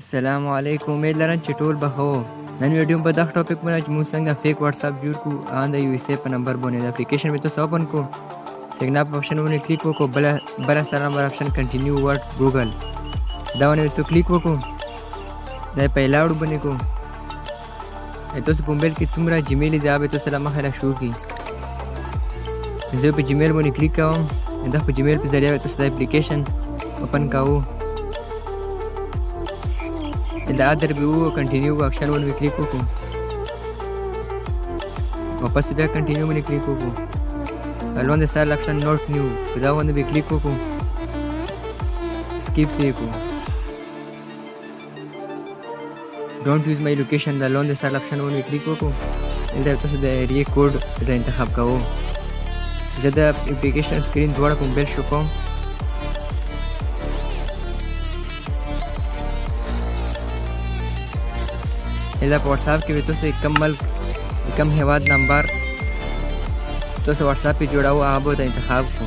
السلام علیکم. امید لرم چې ټول به ښه وو. نن ویډیو په دغه ټاپک باندې چې موږ څنګه فیک واتساپ جوړ کړو ان د یو اس ای په نمبر باندې. د اپلیکیشن مې تاسو اوپن کړو، سیګنال په آپشن باندې کلیک وکړو، بل سره نمبر آپشن کنټینیو ورډ ګوګل دا باندې تاسو کلیک وکړو، دا په لاړو باندې کو تاسو په موبایل کې څومره جیمیل دی هغه تاسو سره مخه را شو کی. زه په جیمیل باندې کلیک کوم، دا په جیمیل په ذریعہ تاسو د اپلیکیشن اوپن کاوه. دا ادر به وو کنټینیو اکشن باندې کلیک وکړو، واپس بیا کنټینیو باندې کلیک وکړو، الون د سال اپشن نوٹ نیو دا باندې به کلیک وکړو، سکیپ وکړو، ډونټ یوز مای لوکیشن دا الون د سال اپشن باندې کلیک وکړو. دا تاسو د ایریا کوډ د انتخاب کوو. زه د اپلیکیشن سکرین دواړه په موبایل شو کوم. دا په واتساپ کې تاسو کم ملک کم هیواد نمبر تاسو واتساپ کې جوړاو هغه به انتخاب کو.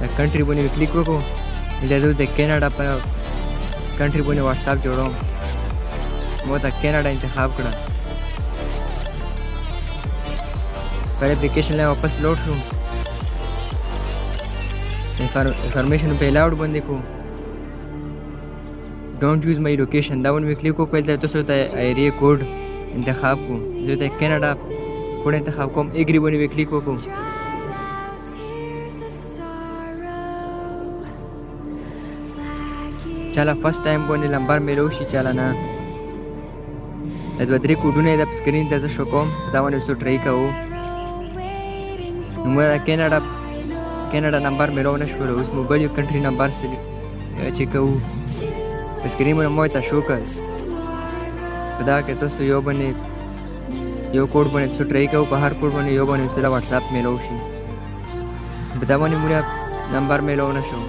دا کنټری باندې کلیک وکړو، دا زه د کینیډا په کنټری باندې واتساپ جوړوم، مو دا کینیډا انتخاب کړه. پر اپلیکیشن له واپس لوډ شو، انفارمیشن په لاوډ باندې کو، ډونټ یوز مای لوکیشن دا باندې کلیک وکړئ. تاسو ته ایریا کوډ انتخاب کو، زه د کینیډا کوډ انتخاب کوم، ایګری باندې کلیک وکړم. چاله فرست ټایم باندې نمبر میلو شي، چاله نه. د دوه درې کوډونه د سکرین ته زه شو کوم، دا باندې وسو ټرای کوو. نو مې کینیډا نمبر میلو نه شو، اوس موبایل یو کنټری نمبر سره چیک کوو. سکرین باندې مو ته شو کړ، دا کې تاسو یو باندې یو کوډ باندې څو ټرای کوو، په هر کوډ باندې یو باندې سره واتساپ میلو شي. دا باندې موږ نمبر میلو نه شو،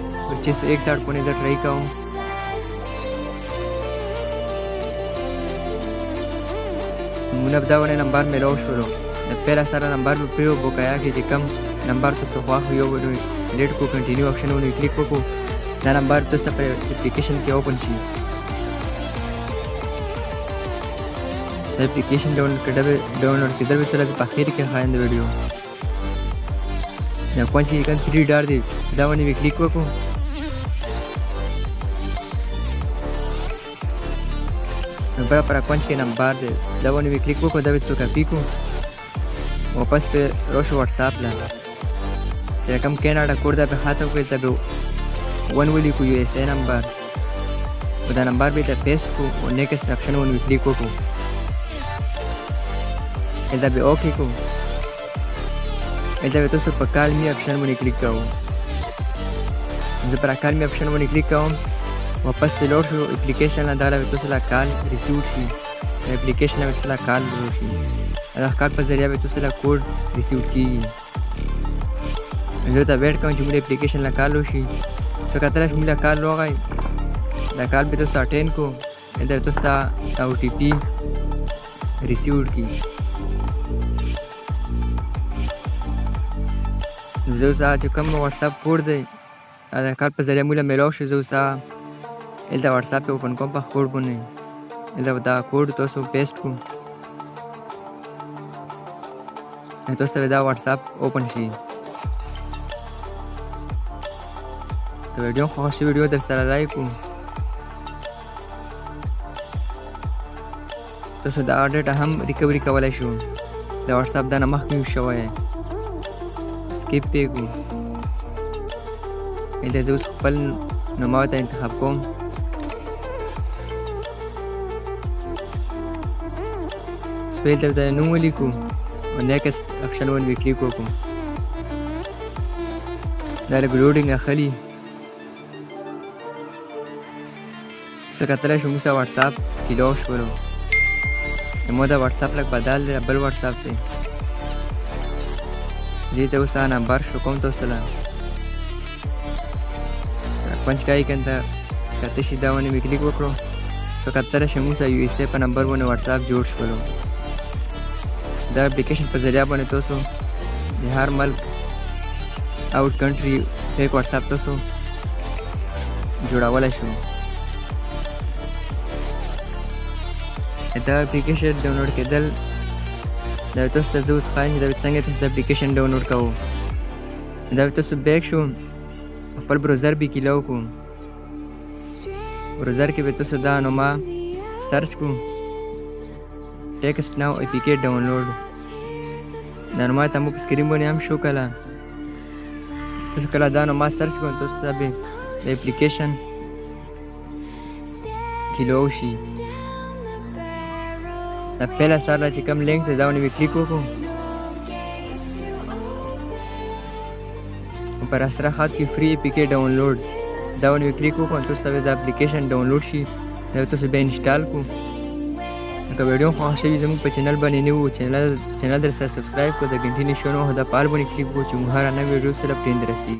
چې 61 باندې زه ټرای کوم. موږ دا باندې نمبر میلو شو، پیرا سره نمبر په پیو بوکایا کې چې کم نمبر تاسو خوښ یو باندې سلیکټ کو، کنټینیو آپشن باندې کلیک وکړو، دا نمبر تاسو په اپلیکیشن کې اوپن شي. اپلیکیشن ډاونلوډ کېدل به سره په اخر کې خاين د ویډیو دا کوم چې کان 3 ډار دی دا باندې کلیک وکړو. نمبر پر اکاؤنٹ کې نمبر دی دا باندې کلیک وکړو، دا به څو کاپی کو، واپس په روشو واتساپ لا چې کوم کینیډا کوډ دا په خاطر کې ته ون ویلی کو یو اس ای نمبر او دا نمبر به ته پیسټ کو او نیکسټ آپشن باندې کلیک وکړو. دا به اوکے کو، دا به تاسو په کال می آپشن باندې کلیک کوو. زه پر کال می آپشن باندې کلیک کوم، واپس په لوډ شو اپلیکیشن لا دا به تاسو لا کال ریسیو شي. اپلیکیشن لا تاسو لا کال شي، دا کار په ذریعہ به تاسو لا کوډ ریسیو کیږي. زه ته ویټ کوم چې موږ اپلیکیشن لا کال وشي. څو کتل چې موږ لا کال لوغای دا کال به تاسو اټین کو، دا تاسو ته او ټی پی ریسیو کی. زه اوس چې کوم واتساپ کوډ دی دا کار په ذریعہ موږ میلو شو، زه اوس دا واتساپ په اوپن کوم په کوډ باندې دا کوډ تاسو پیسټ کو، تاسو دا واتساپ اوپن شي. ویډیو خوښ ویډیو در سره لایک کو، تاسو دا ډیټا هم ریکوري کولای شو. دا واتساپ دا نمخ نیو شوی سکیپ پیګو. دا زه اوس خپل نوماو ته انتخاب کوم، سپیل ته نوم ولیکو او نیکسټ آپشن باندې کلیک وکړو. دا لوډینګ اخلي، څه کتلی شو موږ واتساپ کې لوډ شولو. مو دا واتساپ لږ بدل دی، بل واتساپ دی. دې ته اوس نمبر شو کوم تاسو له پنځ کای کنده کته شي دا باندې کلیک وکړو. څه کتلی شو موږ یو اس ای په نمبر باندې واتساپ جوړ شولو. دا اپلیکیشن په ذریعہ باندې تاسو د هر ملک out country fake WhatsApp तो जड़ावाला शो دا اپلیکیشن ډاونلوډ کېدل دا تاسو ته زه اوس ښایم چې دا څنګه تاسو د اپلیکیشن ډاونلوډ کوو. دا تاسو بیک شو خپل براوزر به کې لو کو براوزر کې به تاسو دا نو ما سرچ کو ټیکسټ ناو اپی کې ډاونلوډ دا نو ما ته موږ سکرین باندې هم شو کله تاسو کله دا نو ما سرچ کو تاسو ته به د اپلیکیشن کې لو شي دا پهلا سره چې کوم لینک ته دا ونی کلیک وکړو پر اسره خاط کې فری اپی کې ډاونلوډ دا ونی کلیک وکړو تاسو ته دا اپلیکیشن ډاونلوډ شي دا تاسو به انسټال کو که ویډیو خوښ شوي زموږ په چینل باندې نه وو چینل در سره سبسکرایب کړو د ګنټې نښان وهه د پال باندې کلیک وکړو چې موږ هره نوې ویډیو سره پرې رسېږي.